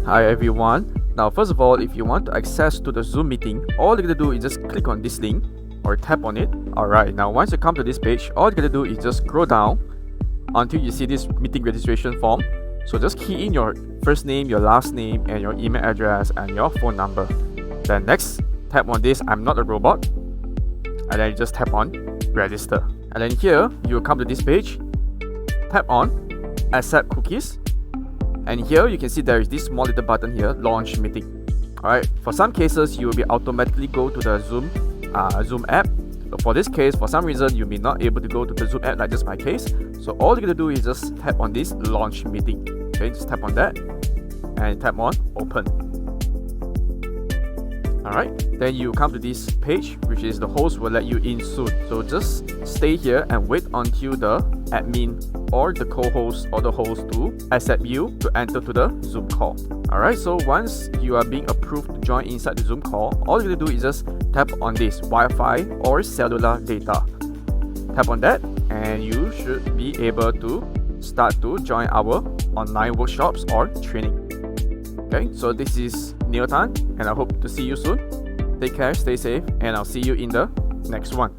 Hi everyone. Now first of all, if you want to access to the Zoom meeting, all you gotta do is just click on this link or tap on it. Alright, now once you come to this page, all you gotta do is just scroll down until you see this meeting registration form. So just key in your first name, your last name, and your email address and your phone number. Then next, tap on this I'm not a robot, and then you just tap on register. And then here you will come to this page, tap on accept cookies, and here you can see there is this small little button here, launch meeting. Alright, for some cases you will be automatically go to the Zoom app, but for this case, for some reason you may not able to go to the Zoom app, like just my case. So all you're gonna do is just tap on this launch meeting. Okay, just tap on that and tap on open. Alright, then you come to this page, which is the host will let you in soon. So just stay here and wait until the admin or the co-host or the host to accept you to enter to the Zoom call. Alright, so once you are being approved to join inside the Zoom call, all you're gonna do is just tap on this Wi-Fi or cellular data. Tap on that and you should be able to start to join our online workshops or training. Okay, so this is Neil Tan and I hope to see you soon. Take care, stay safe, and I'll see you in the next one.